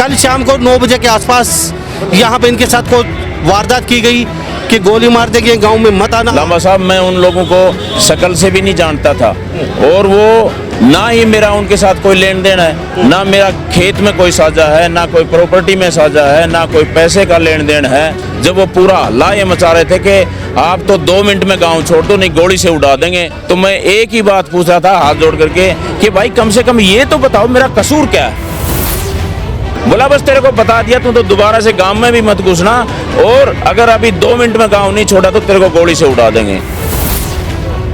कल शाम को 9 बजे के आसपास यहाँ पे इनके साथ कोई वारदात की गई कि गोली मार देंगे, गांव में मत आना। लामा साहब, मैं उन लोगों को शकल से भी नहीं जानता था और वो ना ही मेरा उनके साथ कोई लेन देन है, ना मेरा खेत में कोई साझा है, ना कोई प्रॉपर्टी में साझा है, ना कोई पैसे का लेन देन है। जब वो पूरा हल्ला ये मचा रहे थे कि आप तो 2 मिनट में गांव छोड़ दो, नहीं गोली से उड़ा देंगे, तो मैं एक ही बात पूछ रहा था हाथ जोड़ करके कि भाई कम से कम ये तो बताओ मेरा कसूर क्या है। बोला बस तेरे को बता दिया, तू तो दोबारा से गांव में भी मत घुसना और अगर अभी 2 मिनट में गांव नहीं छोड़ा तो तेरे को गोली से उड़ा देंगे।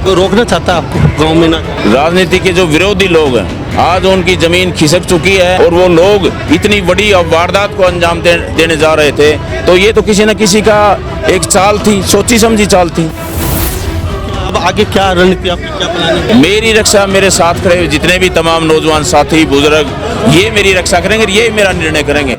तो रोकना चाहता आपको गांव में ना। राजनीति के जो विरोधी लोग हैं आज उनकी जमीन खिसक चुकी है और वो लोग इतनी बड़ी वारदात को अंजाम देने जा रहे थे, तो ये तो किसी न किसी का एक चाल थी, सोची समझी चाल थी। अब आगे क्या रणनीति आपकी, क्या प्लान है? मेरी रक्षा मेरे साथ खड़े हुए जितने भी तमाम नौजवान साथी बुजुर्ग ये मेरी रक्षा करेंगे, ये मेरा निर्णय करेंगे।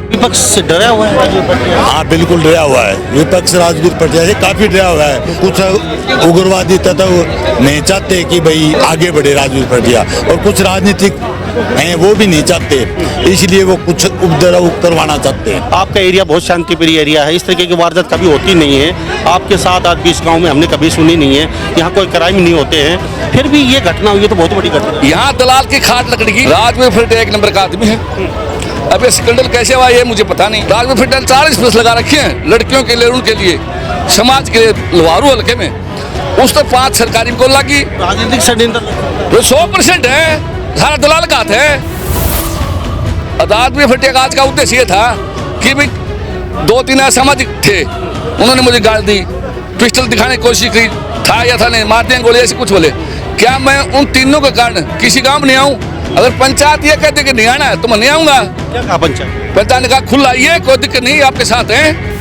विपक्ष से डरा हुआ है राजवीर पटिया? हाँ बिल्कुल डरा हुआ है विपक्ष राजवीर पटिया से काफी डरा हुआ है। कुछ उग्रवादी तत्व नहीं चाहते कि भाई आगे बढ़े राजवीर पटिया, और कुछ राजनीतिक हैं वो भी नहीं चाहते, इसलिए वो कुछ उपद्रव करवाना चाहते हैं। आपका एरिया बहुत शांति प्रिय एरिया है, इस तरीके की वारदात कभी होती नहीं है। आपके साथ आज भी इस गाँव में हमने कभी सुनी नहीं है, यहाँ कोई क्राइम नहीं होते हैं, फिर भी ये घटना हुई है तो बहुत बड़ी घटना। यहाँ दलाल की खाट लकड़ी की। राजवीर पटिया 1 नंबर का आदमी है। अब ये स्कैंडल कैसे हुआ ये मुझे पता नहीं। राजवीर पटिया ने 40 प्लस लगा रखे हैं लड़कियों के लिए, उनके लिए, समाज के लिए, लवारू हल्के में। उस तो 5 सरकारी को लगी। राजनीतिक षड्यंत्र 100% है, सारा दलाल का हाथ है। राजवीर पटिया का आज का उद्देश्य ये था कि भाई 2-3 असामाजिक थे, उन्होंने मुझे गाली दी, पिस्टल दिखाने की कोशिश की, था या था नहीं, मार देंगे गोली, ऐसे कुछ बोले। क्या मैं उन तीनों के कारण किसी गाँव में नहीं आऊँ? अगर पंचायत ये कहते कि नहीं आना है तो मैं नहीं आऊंगा। क्या कहा पंचायत? पंचायत ने कहा खुला आइए, कोई दिक्कत नहीं, आपके साथ हैं।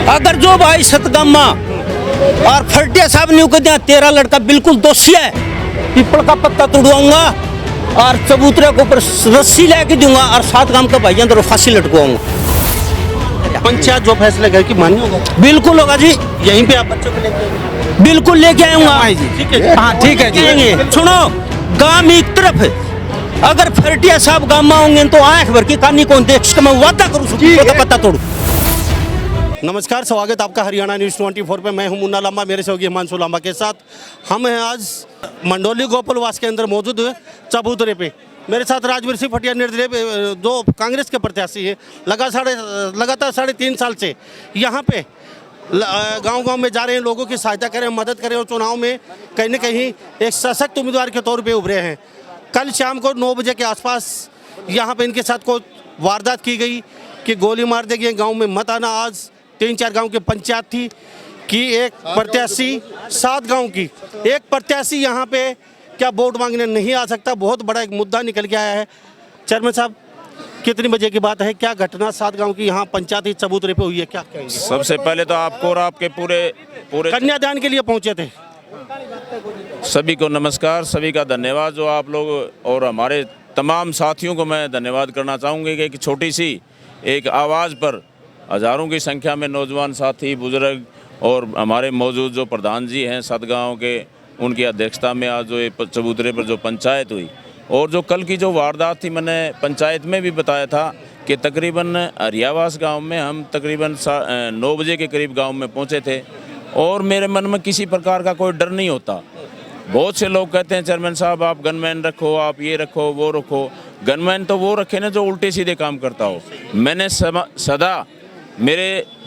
अगर जो भाई सतगम्मा और फटिया साहब ने कह दिया तेरा लड़का बिल्कुल दोषी है, पीपल का पत्ता तोड़वाऊंगा और चबूतरे के ऊपर रस्सी लेके दूंगा और 7 गांव के भाइयों को फांसी लटकवाऊंगा। पंचायत जो फैसला घर की मान्य होगा? बिल्कुल होगा जी, यहीं पे आप बच्चों को लेके बिल्कुल लेके आऊंगा। ठीक है, हाँ ठीक है जी। सुनो, गांव एक तरफ है, अगर फटिया साहब गांव में होंगे तो आंख भर की कहानी कौन देख सके, मैं वादा करूँ पत्ता तोड़ू। नमस्कार, स्वागत आपका हरियाणा न्यूज़ 24 पे। मैं हूं मुन्ना लांबा, मेरे सहयोगी हिमांशु लांबा के साथ हम हैं आज मंडोली गोपालवास के अंदर मौजूद हुए चबूतरे पे। मेरे साथ राजवीर सिंह पटिया निर्दलीय जो कांग्रेस के प्रत्याशी है, लगातार 3.5 साल से यहाँ पे गांव-गांव में जा रहे हैं, लोगों की सहायता करें, मदद करें और चुनाव में कहीं न कहीं एक सशक्त उम्मीदवार के तौर पे उभरे हैं। कल शाम को 9 बजे के आसपास यहाँ पे इनके साथ कोई वारदात की गई कि गोली मार देंगे, गाँव में मत आना। आज 3-4 गाँव की पंचायत थी कि एक प्रत्याशी 7 गाँव की एक प्रत्याशी यहाँ पे क्या वोट मांगने नहीं आ सकता, बहुत बड़ा एक मुद्दा निकल के आया है। चेयरमैन साहब, कितनी बजे की बात है, क्या घटना 7 गांव की यहाँ पंचायती चबूतरे पे हुई है, क्या कहेंगे? सबसे पहले तो आपको और आपके पूरे कन्यादान के लिए पहुंचे थे, सभी को नमस्कार, सभी का धन्यवाद। जो आप लोग और हमारे तमाम साथियों को मैं धन्यवाद करना चाहूँगी कि एक छोटी सी एक आवाज़ पर हज़ारों की संख्या में नौजवान साथी, बुजुर्ग और हमारे मौजूद जो प्रधान जी हैं 7 गाँव के, उनकी अध्यक्षता में आज जो ये चबूतरे पर जो पंचायत हुई और जो कल की जो वारदात थी, मैंने पंचायत में भी बताया था कि तकरीबन हरियावास गांव में हम तकरीबन 9 बजे के करीब गांव में पहुंचे थे और मेरे मन में किसी प्रकार का कोई डर नहीं होता। बहुत से लोग कहते हैं चेयरमैन साहब आप गनमैन रखो, आप ये रखो, वो रखो। गनमैन तो वो रखे ना जो उल्टे सीधे काम करता हो। मैंने सदा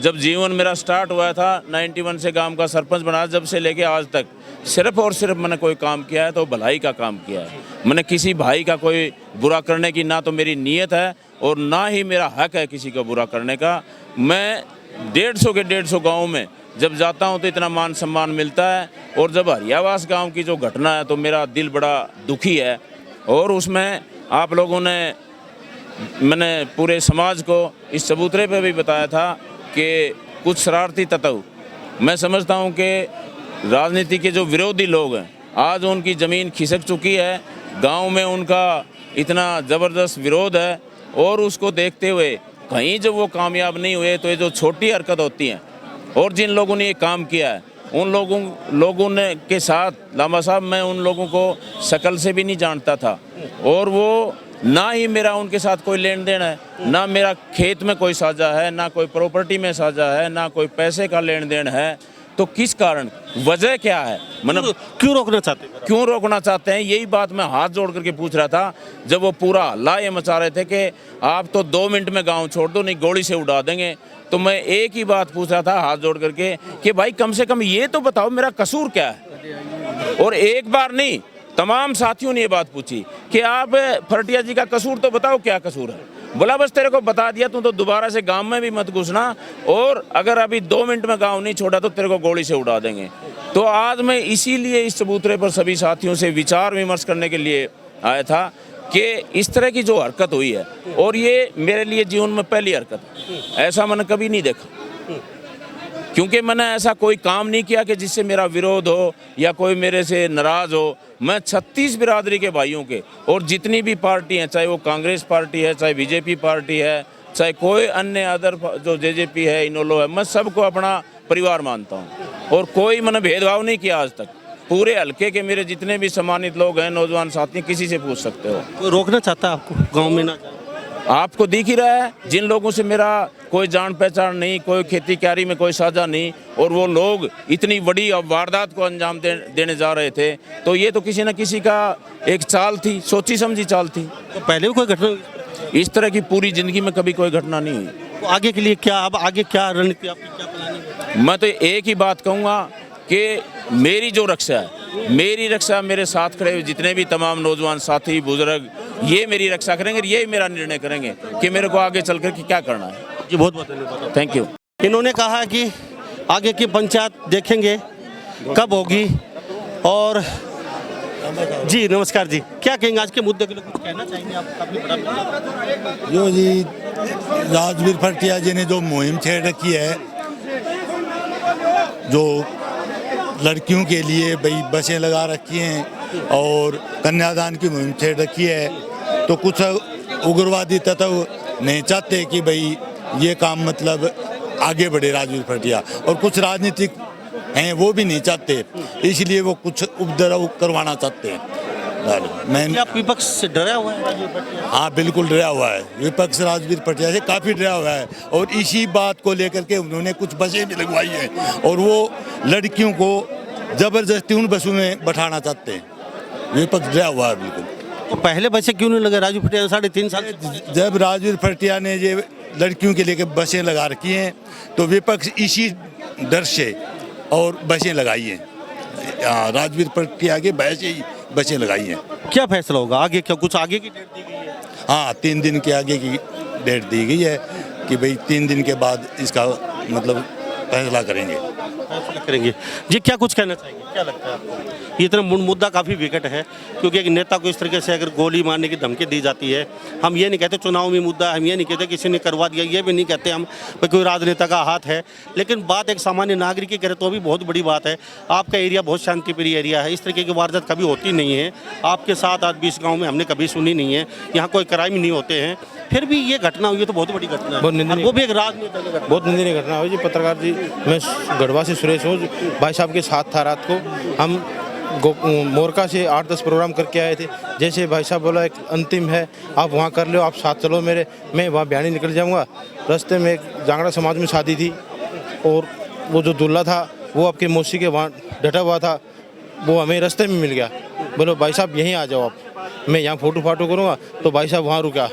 जब जीवन मेरा स्टार्ट हुआ था 91 से गांव का सरपंच बना, जब से लेके आज तक सिर्फ और सिर्फ मैंने कोई काम किया है तो भलाई का काम किया है। मैंने किसी भाई का कोई बुरा करने की ना तो मेरी नीयत है और ना ही मेरा हक है किसी का बुरा करने का। मैं 150 गाँव में जब जाता हूँ तो इतना मान सम्मान मिलता है, और जब हरियावास गांव की जो घटना है तो मेरा दिल बड़ा दुखी है। और उसमें आप लोगों ने, मैंने पूरे समाज को इस चबूतरे पे भी बताया था कि कुछ शरारती तत्व, मैं समझता हूँ कि राजनीति के जो विरोधी लोग हैं आज उनकी ज़मीन खिसक चुकी है, गांव में उनका इतना ज़बरदस्त विरोध है, और उसको देखते हुए कहीं जब वो कामयाब नहीं हुए तो ये जो छोटी हरकत होती हैं, और जिन लोगों ने ये काम किया है उन लोगों ने के साथ लांबा साहब मैं उन लोगों को शक्ल से भी नहीं जानता था, और वो ना ही मेरा उनके साथ कोई लेन देन है, ना मेरा खेत में कोई साझा है, ना कोई प्रॉपर्टी में साझा है, ना कोई पैसे का लेन देन है। तो किस कारण, वजह क्या है, मतलब क्यों रोकना चाहते हैं? क्यों रोकना चाहते हैं? यही बात मैं हाथ जोड़ करके पूछ रहा था जब वो पूरा हल्ला ये मचा रहे थे कि आप तो 2 मिनट में गांव छोड़ दो, नहीं गोली से उड़ा देंगे। तो मैं एक ही बात पूछ रहा था हाथ जोड़ करके कि भाई कम से कम ये तो बताओ मेरा कसूर क्या है। और एक बार नहीं, तमाम साथियों ने ये बात पूछी कि आप फरटिया जी का कसूर तो बताओ, क्या कसूर है। बोला बस तेरे को बता दिया, तू तो दोबारा से गांव में भी मत घुसना, और अगर अभी 2 मिनट में गांव नहीं छोड़ा तो तेरे को गोली से उड़ा देंगे। तो आज मैं इसीलिए इस चबूतरे पर सभी साथियों से विचार विमर्श करने के लिए आया था कि इस तरह की जो हरकत हुई है, और ये मेरे लिए जीवन में पहली हरकत है, ऐसा मैंने कभी नहीं देखा, क्योंकि मैंने ऐसा कोई काम नहीं किया कि जिससे मेरा विरोध हो या कोई मेरे से नाराज़ हो। मैं 36 बिरादरी के भाइयों के, और जितनी भी पार्टी हैं, चाहे वो कांग्रेस पार्टी है, चाहे बीजेपी पार्टी है, चाहे कोई अन्य अदर जो जेजेपी है, इनोलो है, मैं सबको अपना परिवार मानता हूँ, और कोई मैंने भेदभाव नहीं किया आज तक। पूरे हल्के के मेरे जितने भी सम्मानित लोग हैं, नौजवान साथी, किसी से पूछ सकते हो। कोई रोकना चाहता है आपको गाँव में ना जाए? आपको दिख ही रहा है, जिन लोगों से मेरा कोई जान पहचान नहीं, कोई खेती क्यारी में कोई साझा नहीं, और वो लोग इतनी बड़ी वारदात को अंजाम देने जा रहे थे, तो ये तो किसी न किसी का एक चाल थी, सोची समझी चाल थी। तो पहले भी कोई घटना, इस तरह की पूरी ज़िंदगी में कभी कोई घटना नहीं हुई। तो आगे के लिए क्या, अब आगे क्या रणनीति आपकी, क्या प्लानिंग है? मैं तो एक ही बात कहूँगा कि मेरी जो रक्षा है, मेरी रक्षा मेरे साथ खड़े हुए जितने भी तमाम नौजवान साथी बुजुर्ग, ये मेरी रक्षा करेंगे, ये मेरा निर्णय करेंगे कि मेरे को आगे चल कर के क्या करना है। जी बहुत बहुत धन्यवाद। Thank you. इन्होंने कहा कि आगे की पंचायत देखेंगे कब होगी। और जी नमस्कार जी, क्या कहेंगे आज के मुद्दे के लिए, कुछ कहना चाहेंगे आप? काफी बड़ा मुद्दा। जो जी राजवीर फरटिया जी ने जो मुहिम छेड़ रखी है, जो लड़कियों के लिए भाई बसें लगा रखी हैं और कन्यादान की मुहिम छेड़ रखी है, तो कुछ उग्रवादी तत्व नहीं चाहते कि भाई ये काम मतलब आगे बढ़े राजवीर फरटिया, और कुछ राजनीतिक हैं वो भी नहीं चाहते, इसलिए वो कुछ उपद्रव करवाना चाहते हैं। मैं क्या विपक्ष से डरा हुआ है राजवीर फरटिया? हाँ बिल्कुल डरा हुआ है, विपक्ष राजवीर फरटिया से काफ़ी डरा हुआ है, और इसी बात को लेकर के उन्होंने कुछ बसें भी लगवाई हैं, और वो लड़कियों को ज़बरदस्ती उन बसों में बैठाना चाहते हैं। विपक्ष डरा हुआ है बिल्कुल। तो पहले बसे क्यों नहीं लगे राजवीर फरटिया? 3.5 साल जब राजवीर फरटिया ने ये लड़कियों के लिए बसें लगा रखी हैं, तो विपक्ष इसी डर से और बसें लगाई हैं। राजवीर फरटिया के भय से ही बसें लगाई हैं। क्या फैसला होगा आगे? क्या कुछ आगे की डेट दी गई है? हाँ 3 दिन के आगे की डेट दी गई है कि भाई 3 दिन के बाद इसका मतलब फैसला करेंगे। फैसला करेंगे। जी क्या कुछ कहना चाहेंगे, क्या लगता है आपको? ये इतना मुद्दा काफ़ी विकट है, क्योंकि एक नेता को इस तरीके से अगर गोली मारने की धमकी दी जाती है, हम ये नहीं कहते चुनाव में मुद्दा, हम ये नहीं कहते किसी ने करवा दिया, ये भी नहीं कहते हम कोई राजनेता का हाथ है, लेकिन बात एक सामान्य नागरिक की करे तो भी बहुत बड़ी बात है। आपका एरिया बहुत शांतिप्रिय एरिया है, इस तरीके की वारदात कभी होती नहीं है। आपके साथ आज 20 गाँव में हमने कभी सुनी नहीं है, यहाँ कोई क्राइम नहीं होते हैं, फिर भी ये घटना हुई है तो बहुत बड़ी घटना है, और वो भी एक राजनेता की घटना। बहुत निंदनीय घटना हुई जी। पत्रकार जी, मैं गढ़वा से सुरेश हूँ, भाई साहब के साथ था रात को। हम मोरका से 8-10 प्रोग्राम करके आए थे। जैसे भाई साहब बोला एक अंतिम है, आप वहाँ कर लो, आप साथ चलो मेरे, मैं वहाँ बयानी निकल जाऊँगा। रास्ते में एक जांगड़ा समाज में शादी थी, और वो जो दूल्हा था वो आपके मौसी के वहाँ डटा हुआ था, वो हमें रास्ते में मिल गया। बोलो भाई साहब यहीं आ जाओ आप, मैं यहाँ फ़ोटो फाटो करूँगा। तो भाई साहब वहाँ रुका,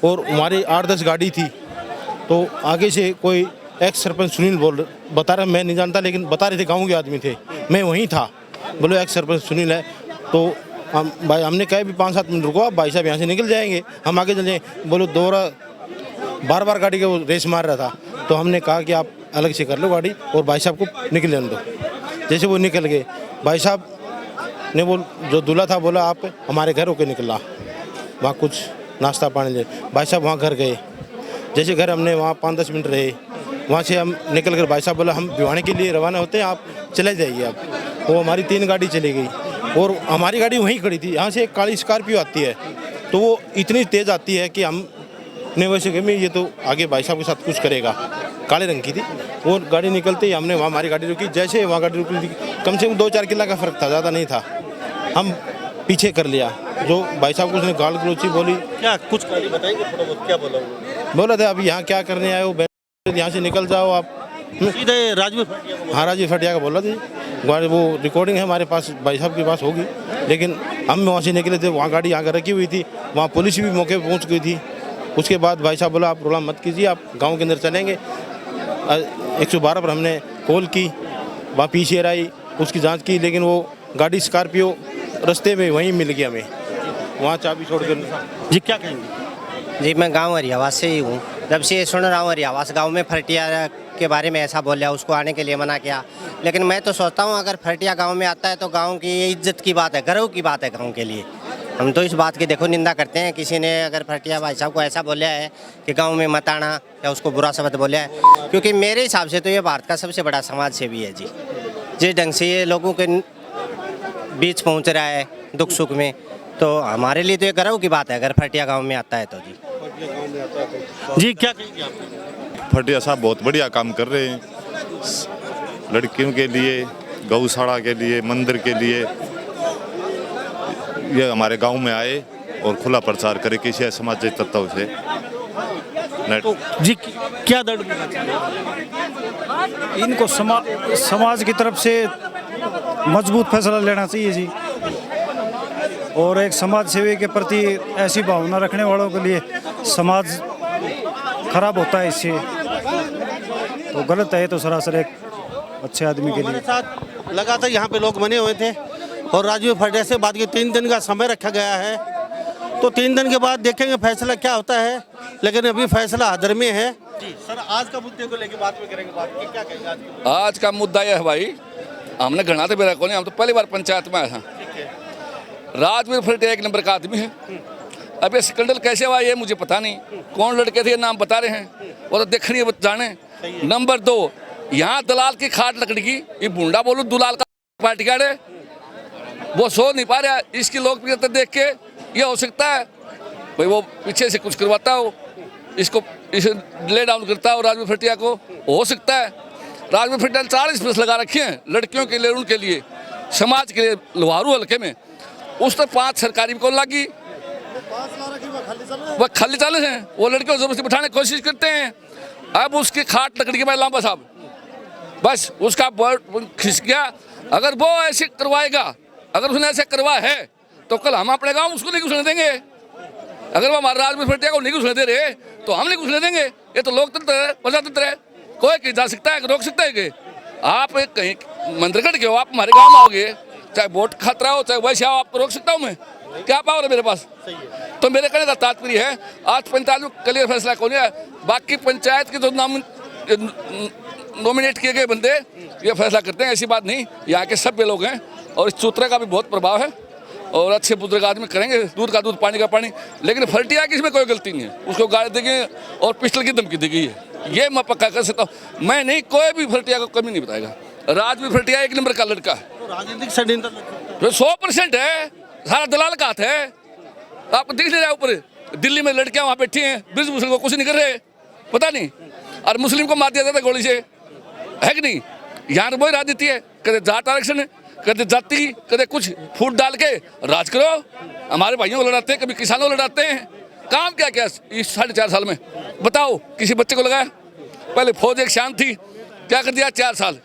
और हमारी 8-10 गाड़ी थी, तो आगे से कोई एक्स सरपंच सुनील बता रहा, मैं नहीं जानता, लेकिन बता रहे थे गाँव के आदमी थे, मैं वहीं था। बोलो एक्स सरपंच सुनील है, तो हम भाई हमने कहा भी 5-7 मिनट रुको, आप भाई साहब यहाँ से निकल जाएंगे, हम आगे चल जाएंगे। बोलो दोहरा बार रेस का वो रेस मार रहा था, तो हमने कहा कि आप अलग से कर लो गाड़ी और भाई साहब को निकल जाने दो। जैसे वो निकल गए, भाई साहब ने वो जो दूल्हा था बोला आप हमारे घर होके निकला, वहाँ कुछ नाश्ता पानी ले। भाई साहब वहाँ घर गए, जैसे घर हमने वहाँ 5-10 मिनट रहे, वहाँ से हम निकल कर भाई साहब बोला हम भिवानी के लिए रवाना होते हैं, आप चले जाइए। आप वो हमारी 3 गाड़ी चली गई, और हमारी गाड़ी वहीं खड़ी थी। यहाँ से एक काली स्कॉर्पियो आती है, तो वो इतनी तेज़ आती है कि हम ने वैसे कि मैं ये तो आगे भाई साहब के साथ कुछ करेगा। काले रंग की थी वो गाड़ी, निकलते ही हमने वहाँ हमारी गाड़ी रुकी, जैसे वहाँ गाड़ी रुकी कम से कम 2-4 किला का फ़र्क था, ज़्यादा नहीं था। हम पीछे कर लिया, जो भाई साहब को उसने गाल गलौची बोली। क्या कुछ कहानी बताएंगे थोड़ा बहुत, क्या बोला उन्होंने? बोला था अभी यहाँ क्या करने आए हो, यहाँ से निकल जाओ आप। सीधे राजवीर फटिया को बोला? हाँ, राजवीर फटिया का बोला थी। वो रिकॉर्डिंग है हमारे पास, भाई साहब के पास होगी, लेकिन हम वहाँ से निकले थे, वहाँ गाड़ी यहाँ रखी हुई थी, वहाँ पुलिस भी मौके पर पहुँच गई थी। उसके बाद भाई साहब बोला आप रोला मत कीजिए, आप गांव के अंदर चलेंगे। 112 पर हमने कॉल की, वहाँ पीछे आई, उसकी जांच की, लेकिन वो गाड़ी स्कॉर्पियो रास्ते में वहीं मिल गया हमें, वहाँ चाबी छोड़कर। जी क्या कहेंगे? जी मैं गांव हरियावास से ही हूँ। जब से ये सुन रहा हूँ हरियावास गांव में फरटिया के बारे में ऐसा बोला, उसको आने के लिए मना किया। लेकिन मैं तो सोचता हूँ अगर फरटिया गांव में आता है तो गांव की ये इज्जत की बात है, गर्व की बात है गांव के लिए। हम तो इस बात की देखो निंदा करते हैं, किसी ने अगर फरटिया भाई साहब को ऐसा बोला है कि गांव में मत आना या उसको बुरा शब्द बोला है, क्योंकि मेरे हिसाब से तो ये भारत का सबसे बड़ा समाज सेवी है जी। जिस ढंग से ये लोगों के बीच पहुंच रहा है दुख सुख में, तो हमारे लिए तो ये गर्व की बात है अगर फरटिया गांव में आता है तो जी। जी क्या कहेंगे आप? फटिया साहब बहुत बढ़िया काम कर रहे हैं, लड़कियों के लिए, गौशाला के लिए, मंदिर के लिए। ये हमारे गांव में आए और खुला प्रचार करे किसी सामाजिक तत्व से। तो जी क्या दंड मिलना चाहिए? इनको समाज की तरफ से मजबूत फैसला लेना चाहिए जी, और एक समाज सेवी के प्रति ऐसी भावना रखने वालों के लिए समाज खराब होता है इससे, तो गलत है तो सरासर एक अच्छे आदमी के हमारे लिए। साथ लगातार यहाँ पे लोग बने हुए थे और राजवीर फटिया से बात की 3 दिन का समय रखा गया है, तो 3 दिन के बाद देखेंगे फैसला क्या होता है, लेकिन अभी फैसला हदर में है। जी सर, आज का मुद्दे को लेकर बात में करेंगे बात की, क्या कहेंगे आज का मुद्दा यह है भाई, हमने घना तो मेरा को नहीं, हम तो पहली बार पंचायत में आए हैं। राजवीर फटिया 1 नंबर का आदमी है। अब ये स्कैंडल कैसे हुआ ये मुझे पता नहीं, कौन लड़के थे नाम बता रहे हैं, वो तो देखनी है जाने। नंबर 2, यहाँ दलाल की खाट लकड़ी की, ये बूंडा बोलू दुलाल का पार्टी का वो सो नहीं पा रहा। इसकी लोकप्रियता देख के ये हो सकता है भाई वो पीछे से कुछ करवाता हो, इसको इसे ले डाउन करता हो राजवीर फटिया को, हो सकता है। राजवीर फटिया ने 40 प्लस लगा रखे हैं लड़कियों के लिए, उनके लिए, समाज के लिए, लोहारू हल्के में। उस तो 5 सरकारी को लगी, वह खाली चाले हैं, वो लड़कियों को जबरदस्ती बिठाने की कोशिश करते हैं। अब उसकी खाट लकड़ी के भाई लांबा साहब, बस उसका बर्ड खिस गया। अगर वो ऐसे करवाएगा, अगर उसने ऐसे करवा है तो कल हम अपने गाँव उसको नहीं घुसने देंगे। अगर वो हमारे राजवीर फटिया को नहीं घुसने दे रहे तो हम नहीं घुसने देंगे। ये तो लोकतंत्र है, प्रजातंत्र है, कोई जा सकता है, रोक सकता है कि आप कहीं मंदिरगढ़ के हो, आप हमारे गाँव में आओगे, चाहे वोट खतरा हो चाहे वैसे आओ, आपको रोक सकता हूँ मैं? क्या पावर है मेरे पास? तो मेरे कहने का तात्पर्य है आज पंचायत में क्लियर फैसला कौन है। बाकी पंचायत के जो नॉमिनेट किए गए बंदे ये फैसला करते हैं, ऐसी बात नहीं। यहाँ के सभ्य लोग हैं और इस सूत्र का भी बहुत प्रभाव है और अच्छे बुजुर्ग आदमी करेंगे, दूध का दूध पानी का पानी। लेकिन फरटिया की इसमें कोई गलती नहीं है, उसको गाड़ी दी गई और पिस्टल की धमकी दी गई है, ये मैं पक्का कर सकता हूँ। मैं नहीं, कोई भी फरटिया को कमी नहीं बताएगा। राजवीर फटिया 1 नंबर का लड़का है, राजनीतिक षड्यंत्र 100% है, सारा दलाल का हाथ है। आपको दिख नहीं रहा ऊपर दिल्ली में लड़कियां वहाँ बैठी हैं, ब्रिजभूषण को कुछ नहीं कर रहे, पता नहीं, और मुस्लिम को मार दिया जाता है गोली से, है कि नहीं? यहाँ वही राजनीति है, कदे जाट आरक्षण है, कदे जाति, कदे कुछ फूट डाल के राज करो। हमारे भाइयों को लड़ाते हैं, कभी किसानों को लड़ाते हैं। काम क्या क्या इस 4.5 साल में बताओ? किसी बच्चे को लगाया? पहले फौज एक शांत थी, क्या कर दिया 4 साल?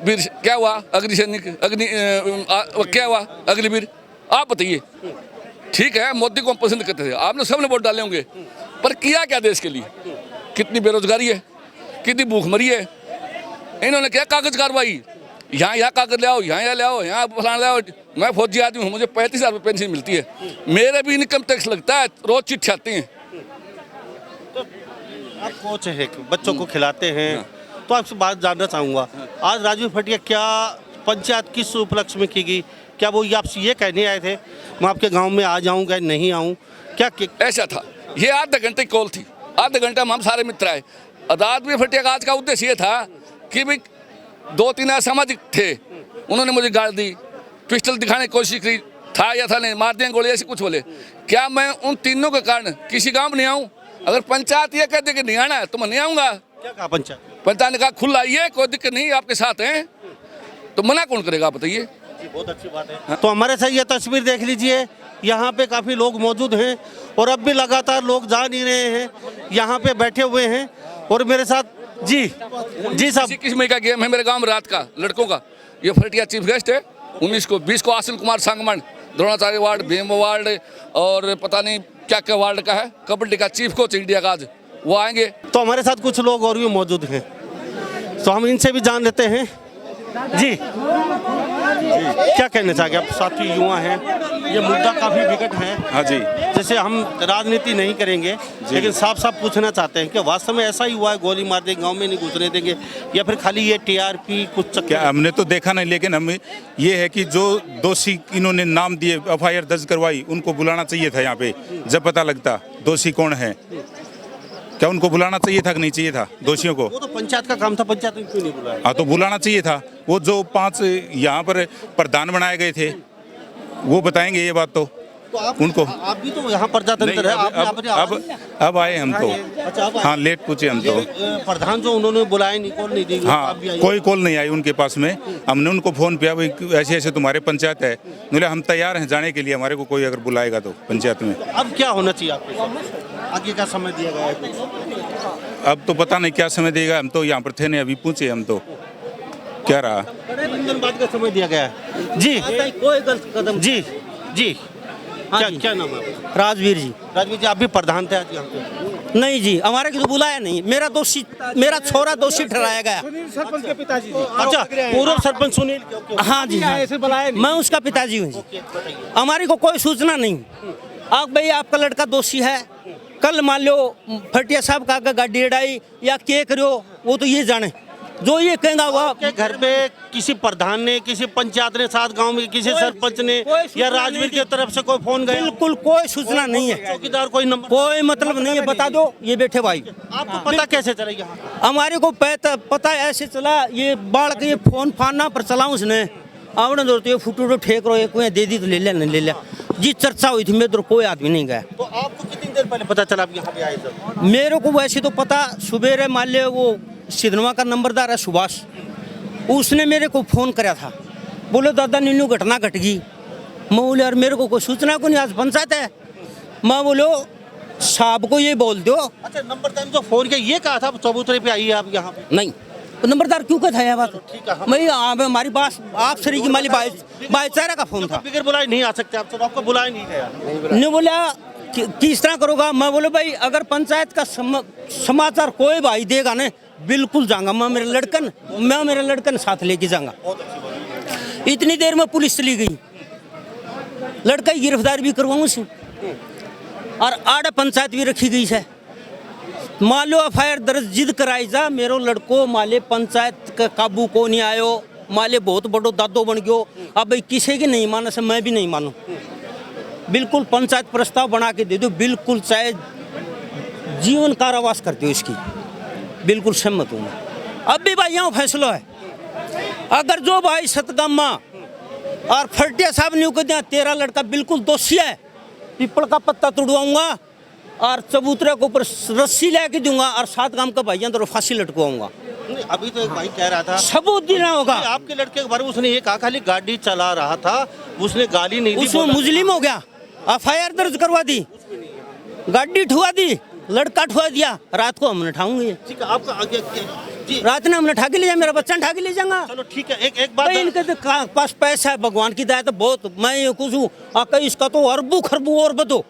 वीर क्या हुआ? अग्नि सैनिक, क्या हुआ? अग्निवीर। आप बताइए। ठीक है, मोदी को हम पसंद करते थे, आपने सबने वोट डाले होंगे, पर किया क्या देश के लिए? कितनी बेरोजगारी है, कितनी भूखमरी है। इन्होंने क्या कागज कार्रवाई, यहाँ कागज ले आओ, यहाँ ले आओ, यहाँ फलाना ले आओ। मैं फौजी आदमी हूँ, मुझे 35,000 रुपये पेंशन मिलती है, मेरे भी इनकम टैक्स लगता है, रोज चिट्ठी आती हैं। आप कोच है, बच्चों को खिलाते हैं, तो आपसे बात जानना चाहूँगा, आज राजवीर फटिया क्या पंचायत किस उपलक्ष्य में की गई? क्या वो आपसे ये कहने आए थे मैं आपके गांव में आ जाऊँगा नहीं आऊँ? क्या ऐसा था? ये आधे घंटे की कॉल थी, आधे घंटे में हम सारे मित्र आए। राजवीर फटिया का आज का उद्देश्य ये था कि भाई 2-3 असामाजिक थे, उन्होंने मुझे गाली दी, पिस्टल दिखाने की कोशिश की, था या था नहीं, मार दिए गोली, ऐसे कुछ बोले। क्या मैं उन तीनों के कारण किसी गाँव में नहीं आऊँ? अगर पंचायत ये कहते कि नहीं आना है तो मैं नहीं आऊँगा। क्या कहा पंचायत? पंचायत ने कहा खुला आइए, कोई दिक्कत नहीं, आपके साथ हैं, तो मना कौन करेगा आप बताइए। बहुत अच्छी बात है। तो हमारे साथ ये तस्वीर देख लीजिए, यहाँ पे काफ़ी लोग मौजूद हैं और अब भी लगातार लोग जा नहीं रहे हैं, यहाँ पे बैठे हुए हैं। और मेरे साथ जी साहब, 21 मई का गेम है मेरे गांव में रात का, लड़कों का। ये फरटिया चीफ गेस्ट है। 19 को 20 को आसिल कुमार सांगमन, द्रोणाचार्य वार्ड, भीम वार्ड और पता नहीं क्या क्या वार्ड का है, कबड्डी का चीफ कोच इंडिया का, आज वो आएंगे। तो हमारे साथ कुछ लोग और भी मौजूद हैं, तो हम इनसे भी जान लेते हैं। जी क्या कहना चाहेंगे आप? साथी युवा हैं, ये मुद्दा काफ़ी विकट है। हाँ जी, जैसे हम राजनीति नहीं करेंगे, लेकिन साफ साफ पूछना चाहते हैं कि वास्तव में ऐसा ही हुआ है, गोली मार देंगे, गांव में नहीं घुसने देंगे, या फिर खाली ये टीआरपी कुछ चक्कर? क्या हमने तो देखा नहीं, लेकिन हम ये है कि जो दोषी इन्होंने नाम दिए, एफआईआर दर्ज करवाई, उनको बुलाना चाहिए था यहाँ पे, जब पता लगता दोषी कौन है। क्या उनको बुलाना चाहिए था कि नहीं चाहिए था दोषियों को? वो तो पंचायत का काम था, पंचायत ने क्यों नहीं बुलाया? हाँ, तो बुलाना चाहिए था। वो जो 5 यहाँ पर प्रधान बनाए गए थे, वो बताएंगे ये बात। तो आप उनको आप भी तो यहाँ प्रजातंत्र है, अब आए हम तो। अच्छा, अब आए। हाँ, लेट पूछे हम तो। प्रधान जो उन्होंने बुलाया नहीं, कॉल नहीं दी, आप हाँ, भी आइए। कोई कॉल नहीं आई उनके पास में। हमने उनको फ़ोन किया, भाई ऐसे ऐसे तुम्हारे पंचायत है, बोले हम तैयार हैं जाने के लिए, हमारे को कोई अगर बुलाएगा तो पंचायत में। अब क्या होना चाहिए आपको? आगे का समय दिया गया है? अब तो पता नहीं क्या समय देगा, हम तो यहाँ पर थे नहीं, अभी पूछे हम तो क्या रहा। दिन बाद का समय दिया गया है। जी कोई गलत कदम। जी क्या नाम है आपका? राजवीर जी। राजवीर जी, आप भी प्रधान थे आज यहाँ पे? नहीं जी, हमारे को तो बुलाया नहीं। मेरा छोरा दोषी ठहराया गया। सरपंच के पिताजी। अच्छा, पूर्व सरपंच सुनील। हाँ जी, हाँ। मैं उसका पिताजी हूँ जी। हमारी को कोई सूचना नहीं। अब भाई आपका लड़का दोषी है, कल मान लो फटिया साहब का गाड़ी एड़ाई या के करो, वो तो ये जाने, जो ये कहेगा वो। आपके घर पे किसी प्रधान ने, किसी पंचायत ने, साथ गांव में किसी सरपंच ने या राजवीर की तरफ से कोई फोन गया? बिल्कुल कोई सूचना नहीं है। चौकीदार कोई नंबर, कोई मतलब नहीं है। बता दो, ये बैठे भाई। आपको पता कैसे चला यहाँ? हमारे को पता ऐसे चला, ये बाढ़ के फोन फाना पर चला उसने। आवड़े दौड़ते ये फुटू ठेक रो, एक दे दी तो ले लिया, नहीं ले लिया जी। चर्चा हुई थी, मेरे तो कोई आदमी नहीं गया। तो आपको कितनी देर पहले पता चला आप यहाँ पे आए सर? मेरे को वैसे तो पता सुबेरे मान लिया, वो सिद्धनवा का नंबरदार है सुभाष, उसने मेरे को फ़ोन कराया था, बोले दादा नीनू घटना घट गई। मैं बोले यार मेरे को कोई सूचना को नहीं, आज पंचायत है। मैं बोलो साहब को ये बोल दो। अच्छा, नंबरदार जो फोन किया ये कहा था चबूतरे पे आइए आप यहाँ पे? नहीं, तो नंबरदार क्यों कहता है यह बात? मैं हमारी बात आप सरी की माली भाईचारा का फोन था। बिगैर बुलाए नहीं आ सकते आप, तो आपको बुलाया नहीं गया? नहीं बोला किस तरह करोगा? मैं बोले भाई अगर पंचायत का समाचार कोई भाई देगा ना, बिल्कुल जाऊंगा। मैं मेरे लड़कन साथ लेके जाऊंगा। इतनी देर में पुलिस चली गई, लड़का की गिरफ्तार भी करवाऊँ से, और आड़ा पंचायत भी रखी गई है। मान लो एफआईआर दर्ज जिद कराई जा, मेरो लड़को माले पंचायत का काबू को नहीं आयो, माले बहुत बड़ो दादो बन गयो। अब भाई किसी की नहीं माना से मैं भी नहीं मानू। बिल्कुल पंचायत प्रस्ताव बना के दे दो, बिल्कुल चाहे जीवन कारावास करते हो इसकी, बिल्कुल सहमत हूँ मैं। अब भी भाई यहाँ फैसला है, अगर जो भाई सतगम्मा और फटिया साहब ने कह दिया तेरा लड़का बिल्कुल दोषी है, पीपल का पत्ता तोड़वाऊंगा और चबूतरे के ऊपर रस्सी लेके दूंगा और 7 गांव का भाइयों तो फांसी लटकवाऊंगा। अभी तो एक भाई कह रहा था सबूत देना होगा। आपके लड़के के बारे में उसने ये कहा खाली गाड़ी चला रहा था, उसने गाली नहीं दी। उसमें मुजलिम हो गया, एफआईआर दर्ज करवा दी, गाड़ी ठुआ दी, लड़का ठुआ दिया। रात को हमने ठाऊंगे, ठीक है आपका आगे जी। रात ने हमने ठाके ले जाए, मेरा बच्चा ठाके ले जाऊंगा। चलो ठीक है, एक बात इनके तो पास पैसा है, भगवान की दया तो बहुत। मैं ये कुछ हूँ, इसका तो अरबू खरबू और बदो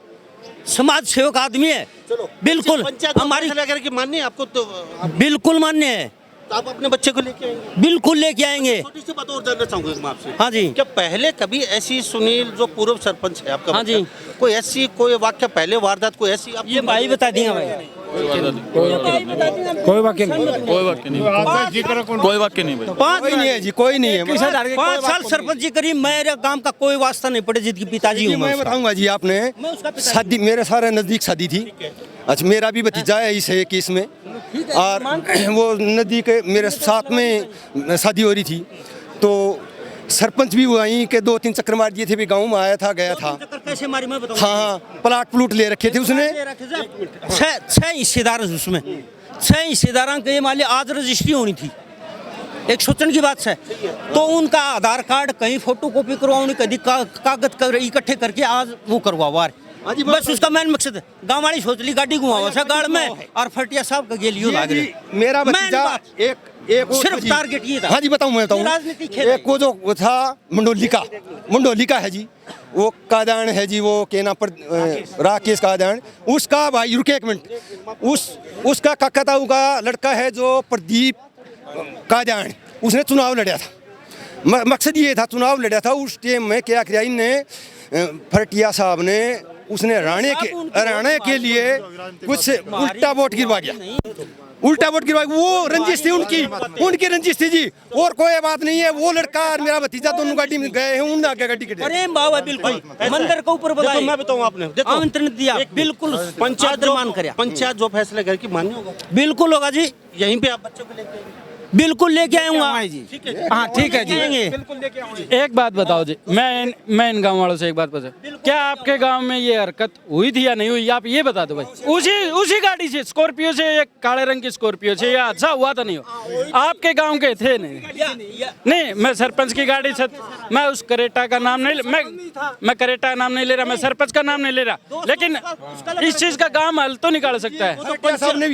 समाज सेवक आदमी है। चलो बिल्कुल हमारी की मान्य है आपको? तो बिल्कुल मान्य है। तो आप अपने बच्चे को लेके आएंगे? बिल्कुल लेके आएंगे। छोटी सी बात और जानना चाहूंगा मैं आपसे। हाँ जी। क्या पहले कभी ऐसी सुनील जो पूर्व सरपंच है आपका? हाँ जी। कोई ऐसी कोई वाक्य पहले वारदात कोई ऐसी आप ये भाई बता देंगे भाई। कोई वाक्य नहीं, कोई वाक्य नहीं भाई। 5 दिन है जी, कोई नहीं है। 5 साल सरपंच जी करी, मेरे गांव का कोई वास्ता नहीं पड़े, जिसकी पिताजी हूँ मैं बताऊंगा जी। आपने शादी मेरे सारे नजदीक शादी थी। अच्छा, मेरा भी भतीजा है इस 21 में, और वो नदी के मेरे साथ में शादी हो रही थी। तो सरपंच भी वहीं के 2-3 चक्कर मार दिए थे, भी गांव में आया था, गया था। कैसे मारी मैं बताऊं? हाँ, प्लाट प्लूट ले रखे थे उसने। छह हिस्सेदार हैं उसमें, 6 हिस्सेदारों के मान लिया आज रजिस्ट्री होनी थी, एक सोचने की बात है। तो उनका आधार कार्ड कहीं फोटो कॉपी करवाओ, कभी कागज इकट्ठे करके आज वो करवाओ। बस उसका मेन मकसद है। गाँव वाली सोच ली गाड़ी घुमाओ सा गाड़ में और फटिया साहब का गेलियो लाग रहे। मेरा भतीजा एक सिर्फ टारगेट ये था। हाँ जी, बताऊं मैं बताऊं। एक वो जो वो था मंडोली का है जी, वो कादान है जी, वो के नाम पर राकेश कादान, उसका भाई रुके एक मिनट, उसका काका ताऊ का लड़का है जो प्रदीप कादान, उसने चुनाव लड़ा था। मकसद ये था, चुनाव लड़ा था उस टाइम में क्या किया इनने, फरटिया साहब ने उसने राणे के लिए कुछ उल्टा वोट गिरवा गया, उल्टा वोट गिरवा। वो रंजिश थी उनकी रंजिश थी जी, और कोई बात नहीं है। वो लड़का और मेरा भतीजा दोनों गाड़ी में गए हैं, उन्होंने आगे गाड़ी के अरे बाबा बिल्कुल मंदिर के ऊपर बताओ, मैं बताऊं आपने आमंत्रण दिया, बिल्कुल पंचायत मान कर, पंचायत जो फैसले करेगी मान्य होगा, बिल्कुल होगा जी। यहीं पे आप बच्चों को लेके आएंगे? बिल्कुल लेके आऊंगा जी। हाँ ठीक है जी, एक बात बताओ जी, मैं इन गाँव वालों से एक बात पूछा, क्या आपके गांव में ये हरकत हुई थी या नहीं हुई, आप ये बता दो भाई। उसी गाड़ी से, स्कॉर्पियो से, एक काले रंग की स्कॉर्पियो से, या अच्छा हुआ तो नहीं हो? आपके गांव के थे नहीं, मैं सरपंच की गाड़ी से, मैं उस करेटा का नाम नहीं, मैं करेटा का नाम नहीं ले रहा, मैं सरपंच का नाम नहीं ले रहा, लेकिन इस चीज का गाँव हल तो निकाल सकता है।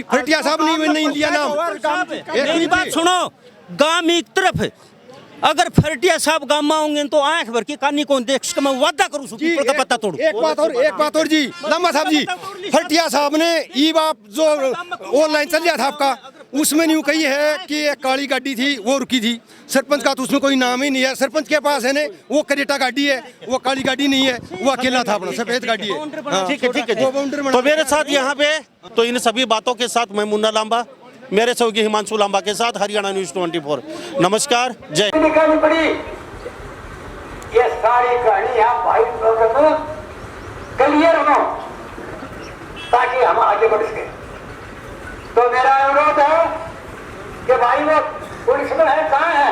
फरटिया साहब ने नहीं लिया नाम। मेरी बात सुनो, गांव एक तरफ है, अगर फरटिया साहब गांव में होंगे तो आंख भर के कानी कौन देख सके, मैं वादा करूं पीपल का पत्ता तोड़ू। एक बात और जी, लम्बा साहब जी, फरटिया साहब ने ई बाप जो ऑनलाइन चल रहा था आपका, उसमें न्यू कही है कि एक काली गाड़ी थी वो रुकी थी, सरपंच का तो उसमें कोई नाम ही नहीं है। सरपंच के पास है ने वो करेटा गाड़ी है, वो काली गाड़ी नहीं है, वो अकेला था, अपना सफेद गाड़ी है। ठीक है। तो मेरे साथ यहाँ पे तो इन सभी बातों के साथ मैं मुन्ना लांबा, मेरे सहयोगी हिमांशु लांबा के साथ हरियाणा न्यूज़ 24। नमस्कार, जय। निकालनी पड़ी ये सारी कहानी आप भाई क्लियर हो ताकि हम आगे बढ़ सके। तो मेरा अनुरोध है कि भाई वो पुलिसमैन है कहाँ है,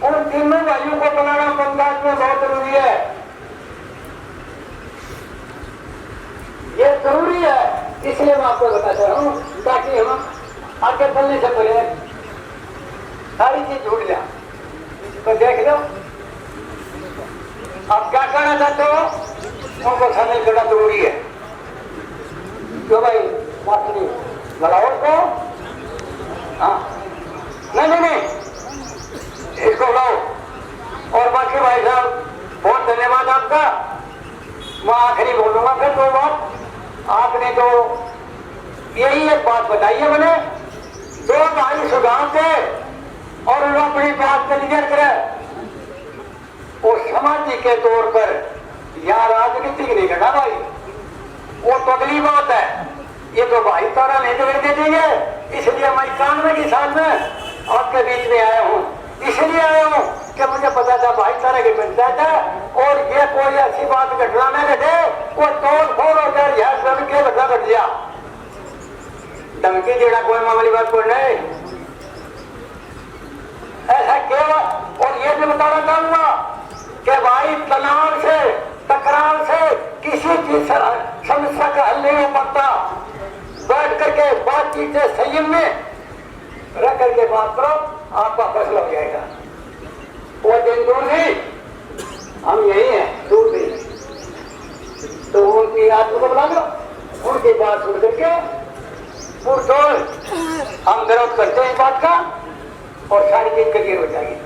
उन तीनों भाइयों को बुलाना पंचायत में बहुत जरूरी है, ये जरूरी है। इसलिए मैं आपको बताता हूँ ताकि हम आगे चलने से पहले सारी चीज झूठ जा तो देख लो। आप क्या कहना चाहते हो, उनको शामिल करना जरूरी है। क्यों भाई मास्टरी लगाओ उसको, हाँ नहीं इसको लाओ। और बाकी भाई साहब बहुत धन्यवाद आपका। मैं आखिरी बोलूंगा फिर 2 बात। आपने तो यही एक बात बताई है, मैंने 2 भाई सुधार थे और उन्होंने अपनी बात क्लियर करे, वो समाजी के तौर पर या राजनीतिक नहीं करना भाई, वो तो अगली बात है। ये तो भाई तारा नहीं दे देंगे, इसलिए मैं 91 की साल में आपके बीच में आया हूँ। इसलिए आया हूँ कि मुझे पता था भाई तारा की पंचायत है और ये कोई ऐसी बात घटना में घटे वो तोड़ फोड़ हो जाए, यह सब के बदला घट गया, धमकी देना कोई मामूली बात कोई नहीं ऐसा केवल। और ये भी बताना चाहूंगा कि भाई तनाव से, टकराव से किसी चीज समस्या का हल नहीं हो पाता। बैठ करके बातचीत से संयम में रह करके बात करो, आपका फैसला हो जाएगा। वो दिन दूर नहीं, हम यही हैं, दूर नहीं। तो उनकी आत्मा को बुला लो, उनकी बात सुन करके हम विरोध करते हैं इस बात का और सारी चीज क्लियर हो जाएगी।